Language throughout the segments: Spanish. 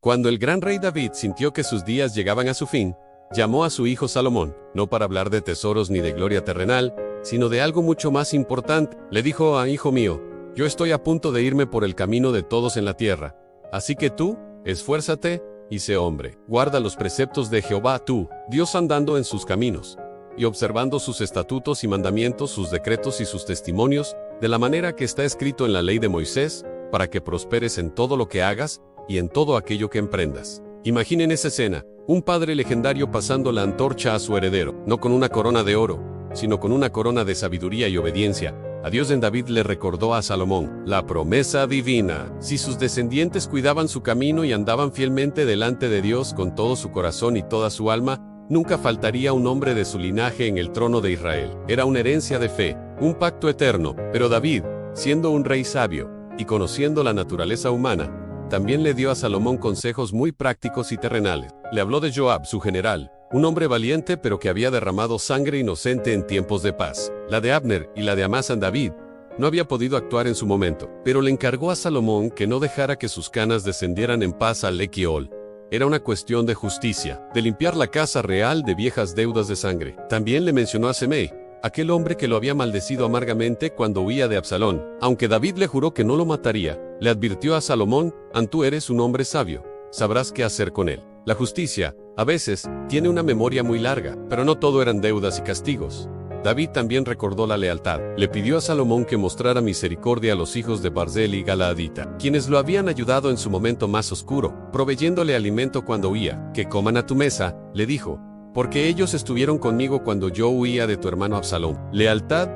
Cuando el gran rey David sintió que sus días llegaban a su fin, llamó a su hijo Salomón, no para hablar de tesoros ni de gloria terrenal, sino de algo mucho más importante. Le dijo: hijo mío, yo estoy a punto de irme por el camino de todos en la tierra. Así que tú, esfuérzate y sé hombre. Guarda los preceptos de Jehová tú, Dios, andando en sus caminos, y observando sus estatutos y mandamientos, sus decretos y sus testimonios, de la manera que está escrito en la ley de Moisés, para que prosperes en todo lo que hagas y en todo aquello que emprendas. Imaginen esa escena, un padre legendario pasando la antorcha a su heredero, no con una corona de oro, sino con una corona de sabiduría y obediencia. A Dios en David le recordó a Salomón la promesa divina. Si sus descendientes cuidaban su camino y andaban fielmente delante de Dios con todo su corazón y toda su alma, nunca faltaría un hombre de su linaje en el trono de Israel. Era una herencia de fe, un pacto eterno. Pero David, siendo un rey sabio y conociendo la naturaleza humana, también le dio a Salomón consejos muy prácticos y terrenales. Le habló de Joab, su general, un hombre valiente pero que había derramado sangre inocente en tiempos de paz. La de Abner y la de Amasa en David no había podido actuar en su momento, pero le encargó a Salomón que no dejara que sus canas descendieran en paz al Equiol. Era una cuestión de justicia, de limpiar la casa real de viejas deudas de sangre. También le mencionó a Semei, aquel hombre que lo había maldecido amargamente cuando huía de Absalón. Aunque David le juró que no lo mataría, le advirtió a Salomón: tú eres un hombre sabio, sabrás qué hacer con él. La justicia, a veces, tiene una memoria muy larga, pero no todo eran deudas y castigos. David también recordó la lealtad. Le pidió a Salomón que mostrara misericordia a los hijos de Barzil y Galaadita, quienes lo habían ayudado en su momento más oscuro, proveyéndole alimento cuando huía. Que coman a tu mesa, le dijo, porque ellos estuvieron conmigo cuando yo huía de tu hermano Absalón. Lealtad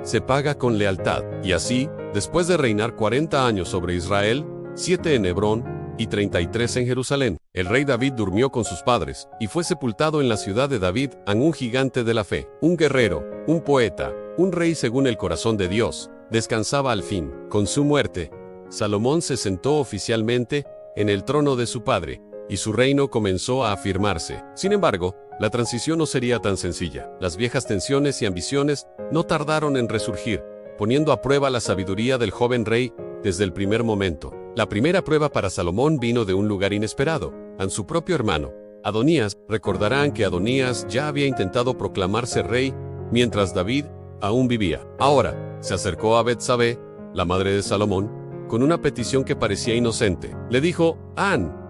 se paga con lealtad. Y así, después de reinar 40 años sobre Israel, 7 en Hebrón y 33 en Jerusalén, el rey David durmió con sus padres, y fue sepultado en la ciudad de David, un gigante de la fe, un guerrero, un poeta, un rey según el corazón de Dios. Descansaba al fin. Con su muerte, Salomón se sentó oficialmente en el trono de su padre, y su reino comenzó a afirmarse. Sin embargo, la transición no sería tan sencilla. Las viejas tensiones y ambiciones no tardaron en resurgir, poniendo a prueba la sabiduría del joven rey desde el primer momento. La primera prueba para Salomón vino de un lugar inesperado, su propio hermano, Adonías. Recordarán que Adonías ya había intentado proclamarse rey mientras David aún vivía. Ahora, se acercó a Betsabé, la madre de Salomón, con una petición que parecía inocente. Le dijo: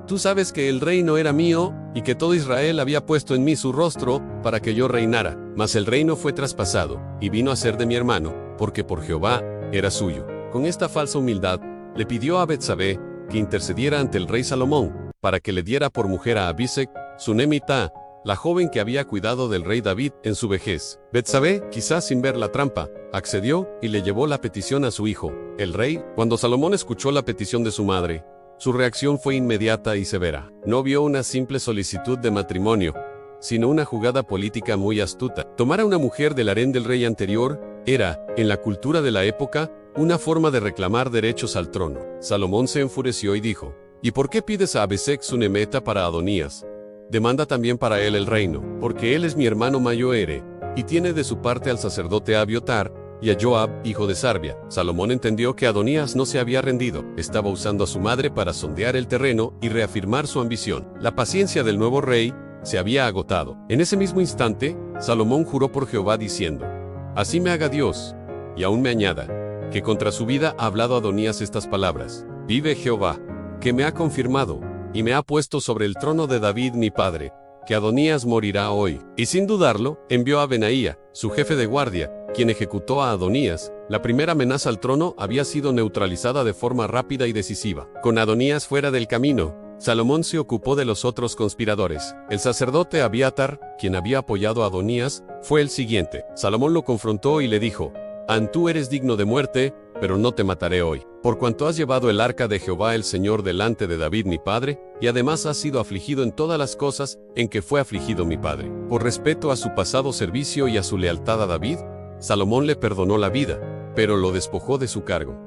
tú sabes que el reino era mío y que todo Israel había puesto en mí su rostro para que yo reinara. Mas el reino fue traspasado y vino a ser de mi hermano, porque por Jehová era suyo. Con esta falsa humildad, le pidió a Betsabé que intercediera ante el rey Salomón para que le diera por mujer a Abisec, sunemita, la joven que había cuidado del rey David en su vejez. Betsabé, quizás sin ver la trampa, accedió y le llevó la petición a su hijo, el rey. Cuando Salomón escuchó la petición de su madre, su reacción fue inmediata y severa. No vio una simple solicitud de matrimonio, sino una jugada política muy astuta. Tomar a una mujer del harén del rey anterior era, en la cultura de la época, una forma de reclamar derechos al trono. Salomón se enfureció y dijo: ¿y por qué pides a Abisec sunemeta para Adonías? Demanda también para él el reino, porque él es mi hermano mayor, y tiene de su parte al sacerdote Abiotar y a Joab, hijo de Sarbia. Salomón entendió que Adonías no se había rendido, estaba usando a su madre para sondear el terreno y reafirmar su ambición. La paciencia del nuevo rey se había agotado. En ese mismo instante, Salomón juró por Jehová diciendo: así me haga Dios, y aún me añada, que contra su vida ha hablado Adonías estas palabras: vive Jehová, que me ha confirmado, y me ha puesto sobre el trono de David mi padre, que Adonías morirá hoy. Y sin dudarlo, envió a Benaía, su jefe de guardia, quien ejecutó a Adonías. La primera amenaza al trono había sido neutralizada de forma rápida y decisiva. Con Adonías fuera del camino, Salomón se ocupó de los otros conspiradores. El sacerdote Abiatar, quien había apoyado a Adonías, fue el siguiente. Salomón lo confrontó y le dijo: tú eres digno de muerte, pero no te mataré hoy, por cuanto has llevado el arca de Jehová el Señor delante de David mi padre, y además has sido afligido en todas las cosas en que fue afligido mi padre. Por respeto a su pasado servicio y a su lealtad a David, Salomón le perdonó la vida, pero lo despojó de su cargo.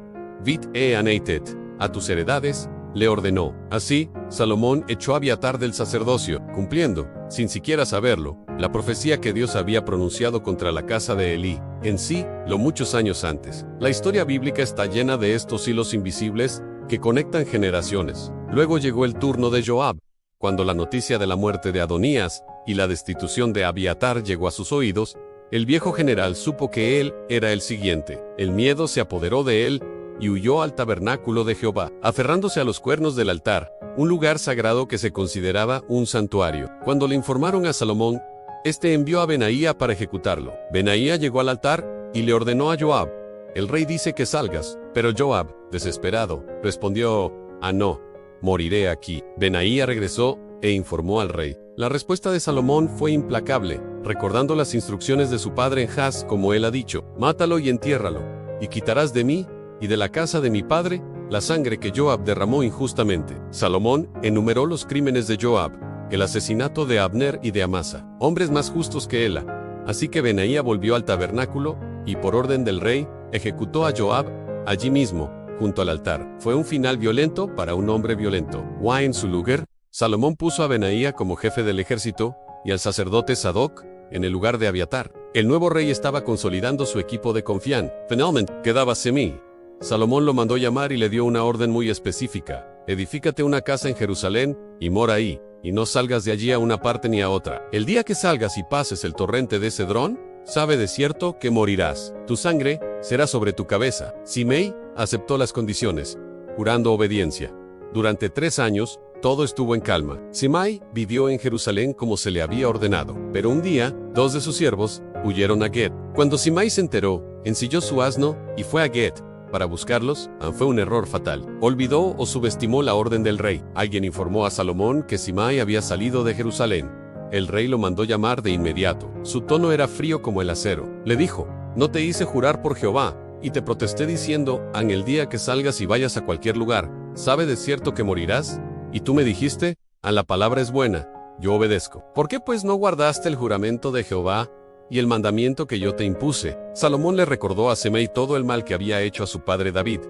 Vit aneitet, a tus heredades, le ordenó. Así, Salomón echó a Abiatar del sacerdocio, cumpliendo, sin siquiera saberlo, la profecía que Dios había pronunciado contra la casa de Elí, en sí, lo muchos años antes. La historia bíblica está llena de estos hilos invisibles que conectan generaciones. Luego llegó el turno de Joab. Cuando la noticia de la muerte de Adonías y la destitución de Abiatar llegó a sus oídos, el viejo general supo que él era el siguiente. El miedo se apoderó de él y huyó al tabernáculo de Jehová, aferrándose a los cuernos del altar, un lugar sagrado que se consideraba un santuario. Cuando le informaron a Salomón, este envió a Benaía para ejecutarlo. Benaía llegó al altar y le ordenó a Joab: el rey dice que salgas. Pero Joab, desesperado, respondió: no, moriré aquí. Benaía regresó e informó al rey. La respuesta de Salomón fue implacable, recordando las instrucciones de su padre en Jaz, como él ha dicho: mátalo y entiérralo, y quitarás de mí y de la casa de mi padre la sangre que Joab derramó injustamente. Salomón enumeró los crímenes de Joab, el asesinato de Abner y de Amasa, hombres más justos que él. Así que Benaía volvió al tabernáculo y, por orden del rey, ejecutó a Joab allí mismo, junto al altar. Fue un final violento para un hombre violento. En su lugar, Salomón puso a Benaía como jefe del ejército y al sacerdote Sadoc en el lugar de Abiatar. El nuevo rey estaba consolidando su equipo de confianza. Finalmente, quedaba Semí. Salomón lo mandó llamar y le dio una orden muy específica: edifícate una casa en Jerusalén y mora ahí, y no salgas de allí a una parte ni a otra. El día que salgas y pases el torrente de Cedrón, sabe de cierto que morirás. Tu sangre será sobre tu cabeza. Simei aceptó las condiciones, jurando obediencia. Durante 3 años, todo estuvo en calma. Simei vivió en Jerusalén como se le había ordenado. Pero un día, 2 de sus siervos huyeron a Get. Cuando Simei se enteró, ensilló su asno y fue a Get para buscarlos. Fue un error fatal. Olvidó o subestimó la orden del rey. Alguien informó a Salomón que Simei había salido de Jerusalén. El rey lo mandó llamar de inmediato. Su tono era frío como el acero. Le dijo: no te hice jurar por Jehová, y te protesté diciendo: en el día que salgas y vayas a cualquier lugar, ¿sabe de cierto que morirás? Y tú me dijiste: la palabra es buena, yo obedezco. ¿Por qué pues no guardaste el juramento de Jehová y el mandamiento que yo te impuse? Salomón le recordó a Semei todo el mal que había hecho a su padre David.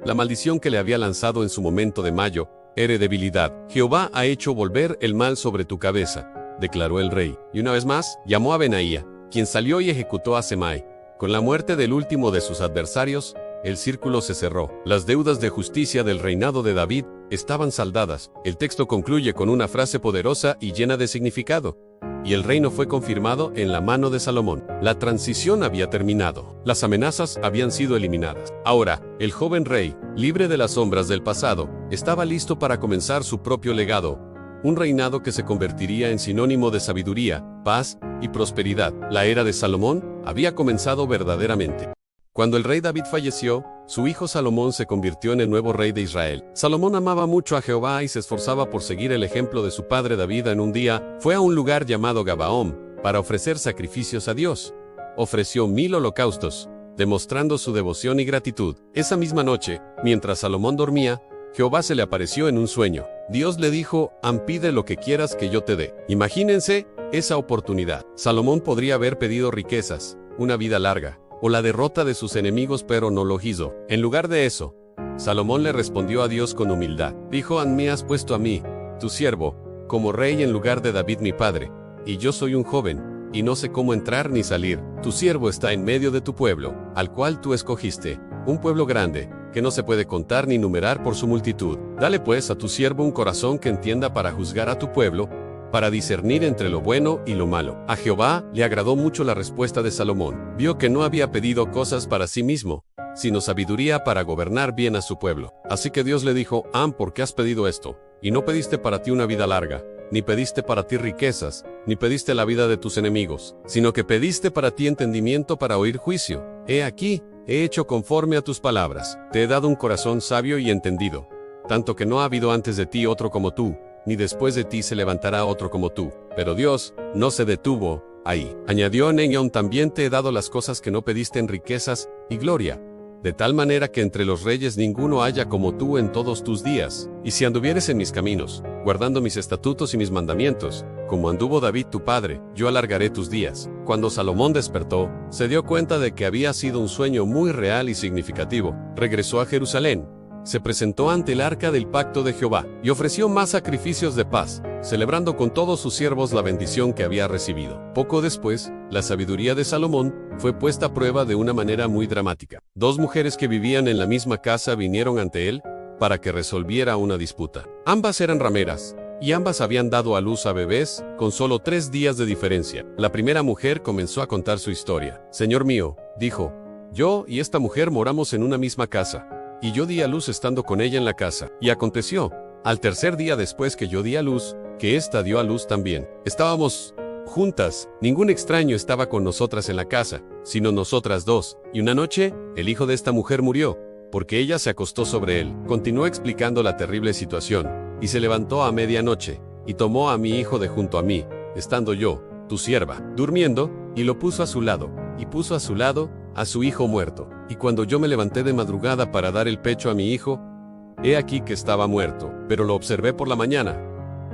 La maldición que le había lanzado en su momento de mayo era debilidad. Jehová ha hecho volver el mal sobre tu cabeza, declaró el rey. Y una vez más, llamó a Benaía, quien salió y ejecutó a Semei. Con la muerte del último de sus adversarios, el círculo se cerró. Las deudas de justicia del reinado de David estaban saldadas. El texto concluye con una frase poderosa y llena de significado: y el reino fue confirmado en la mano de Salomón. La transición había terminado. Las amenazas habían sido eliminadas. Ahora, el joven rey, libre de las sombras del pasado, estaba listo para comenzar su propio legado. Un reinado que se convertiría en sinónimo de sabiduría, paz y prosperidad. La era de Salomón había comenzado verdaderamente. Cuando el rey David falleció, su hijo Salomón se convirtió en el nuevo rey de Israel. Salomón amaba mucho a Jehová y se esforzaba por seguir el ejemplo de su padre David. En un día, fue a un lugar llamado Gabaón para ofrecer sacrificios a Dios. Ofreció 1000 holocaustos, demostrando su devoción y gratitud. Esa misma noche, mientras Salomón dormía, Jehová se le apareció en un sueño. Dios le dijo: pide lo que quieras que yo te dé. Imagínense esa oportunidad. Salomón podría haber pedido riquezas, una vida larga, o la derrota de sus enemigos, pero no lo hizo. En lugar de eso, Salomón le respondió a Dios con humildad. Dijo: me has puesto a mí, tu siervo, como rey en lugar de David mi padre, y yo soy un joven, y no sé cómo entrar ni salir. Tu siervo está en medio de tu pueblo, al cual tú escogiste, un pueblo grande, que no se puede contar ni numerar por su multitud. Dale pues a tu siervo un corazón que entienda para juzgar a tu pueblo, para discernir entre lo bueno y lo malo. A Jehová le agradó mucho la respuesta de Salomón. Vio que no había pedido cosas para sí mismo, sino sabiduría para gobernar bien a su pueblo. Así que Dios le dijo: ¿por qué has pedido esto? Y no pediste para ti una vida larga, ni pediste para ti riquezas, ni pediste la vida de tus enemigos, sino que pediste para ti entendimiento para oír juicio. He aquí, he hecho conforme a tus palabras. Te he dado un corazón sabio y entendido, tanto que no ha habido antes de ti otro como tú, ni después de ti se levantará otro como tú. Pero Dios no se detuvo ahí. Añadió en ello: también te he dado las cosas que no pediste en riquezas y gloria, de tal manera que entre los reyes ninguno haya como tú en todos tus días. Y si anduvieres en mis caminos, guardando mis estatutos y mis mandamientos, como anduvo David tu padre, yo alargaré tus días. Cuando Salomón despertó, se dio cuenta de que había sido un sueño muy real y significativo. Regresó a Jerusalén, se presentó ante el arca del pacto de Jehová, y ofreció más sacrificios de paz, celebrando con todos sus siervos la bendición que había recibido. Poco después, la sabiduría de Salomón fue puesta a prueba de una manera muy dramática. 2 mujeres que vivían en la misma casa vinieron ante él para que resolviera una disputa. Ambas eran rameras, y ambas habían dado a luz a bebés con solo 3 días de diferencia. La primera mujer comenzó a contar su historia. Señor mío, dijo, yo y esta mujer moramos en una misma casa, y yo di a luz estando con ella en la casa. Y aconteció, al tercer día después que yo di a luz, que ésta dio a luz también. Estábamos juntas, ningún extraño estaba con nosotras en la casa, sino nosotras dos, y una noche, el hijo de esta mujer murió, porque ella se acostó sobre él. Continuó explicando la terrible situación, y se levantó a medianoche, y tomó a mi hijo de junto a mí, estando yo, tu sierva, durmiendo, y lo puso a su lado, y puso a su lado a su hijo muerto. Y cuando yo me levanté de madrugada para dar el pecho a mi hijo, he aquí que estaba muerto, pero lo observé por la mañana,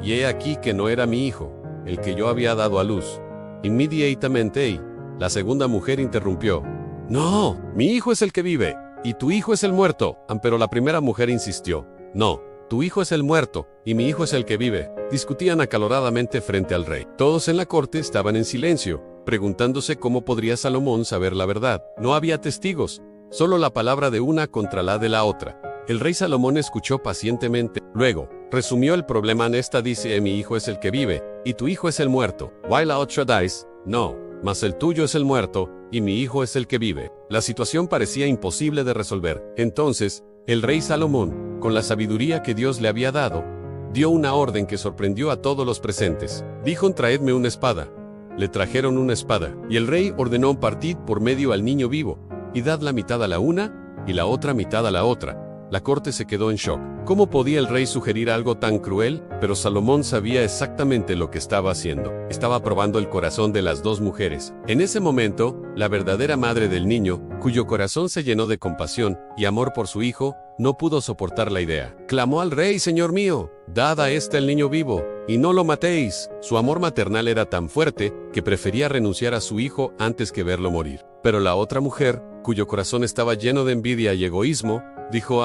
y he aquí que no era mi hijo, el que yo había dado a luz. Inmediatamente, la segunda mujer interrumpió, no, mi hijo es el que vive, y tu hijo es el muerto. Pero la primera mujer insistió, no, tu hijo es el muerto, y mi hijo es el que vive. Discutían acaloradamente frente al rey. Todos en la corte estaban en silencio, preguntándose cómo podría Salomón saber la verdad. No había testigos, solo la palabra de una contra la de la otra. El rey Salomón escuchó pacientemente, luego, resumió el problema en esta: dice, mi hijo es el que vive, y tu hijo es el muerto. While la otra dice, no, mas el tuyo es el muerto, y mi hijo es el que vive. La situación parecía imposible de resolver. Entonces, el rey Salomón, con la sabiduría que Dios le había dado, dio una orden que sorprendió a todos los presentes. Dijo, traedme una espada. Le trajeron una espada, y el rey ordenó: partid por medio al niño vivo, y dad la mitad a la una, y la otra mitad a la otra. La corte se quedó en shock. ¿Cómo podía el rey sugerir algo tan cruel? Pero Salomón sabía exactamente lo que estaba haciendo. Estaba probando el corazón de las dos mujeres. En ese momento, la verdadera madre del niño, cuyo corazón se llenó de compasión y amor por su hijo, no pudo soportar la idea. Clamó al rey: Señor mío, dad a este el niño vivo, y no lo matéis. Su amor maternal era tan fuerte que prefería renunciar a su hijo antes que verlo morir. Pero la otra mujer, cuyo corazón estaba lleno de envidia y egoísmo, dijo: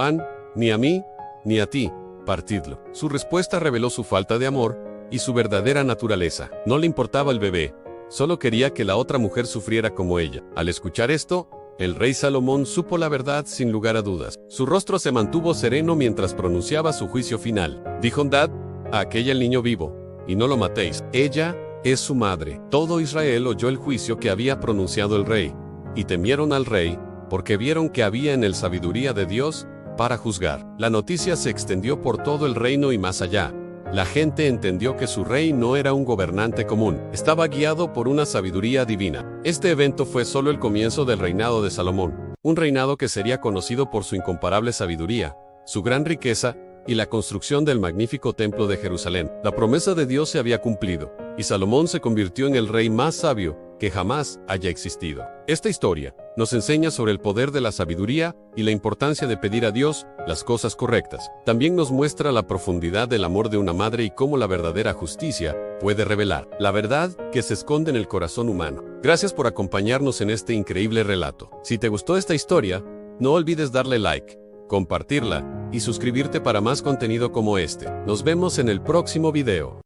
ni a mí, ni a ti, partidlo. Su respuesta reveló su falta de amor y su verdadera naturaleza. No le importaba el bebé, solo quería que la otra mujer sufriera como ella. Al escuchar esto, el rey Salomón supo la verdad sin lugar a dudas. Su rostro se mantuvo sereno mientras pronunciaba su juicio final. Dijo: dad a aquella el niño vivo, y no lo matéis. Ella es su madre. Todo Israel oyó el juicio que había pronunciado el rey, y temieron al rey, porque vieron que había en él sabiduría de Dios para juzgar. La noticia se extendió por todo el reino y más allá. La gente entendió que su rey no era un gobernante común, estaba guiado por una sabiduría divina. Este evento fue solo el comienzo del reinado de Salomón, un reinado que sería conocido por su incomparable sabiduría, su gran riqueza y la construcción del magnífico templo de Jerusalén. La promesa de Dios se había cumplido, y Salomón se convirtió en el rey más sabio que jamás haya existido. Esta historia nos enseña sobre el poder de la sabiduría y la importancia de pedir a Dios las cosas correctas. También nos muestra la profundidad del amor de una madre y cómo la verdadera justicia puede revelar la verdad que se esconde en el corazón humano. Gracias por acompañarnos en este increíble relato. Si te gustó esta historia, no olvides darle like, compartirla y suscribirte para más contenido como este. Nos vemos en el próximo video.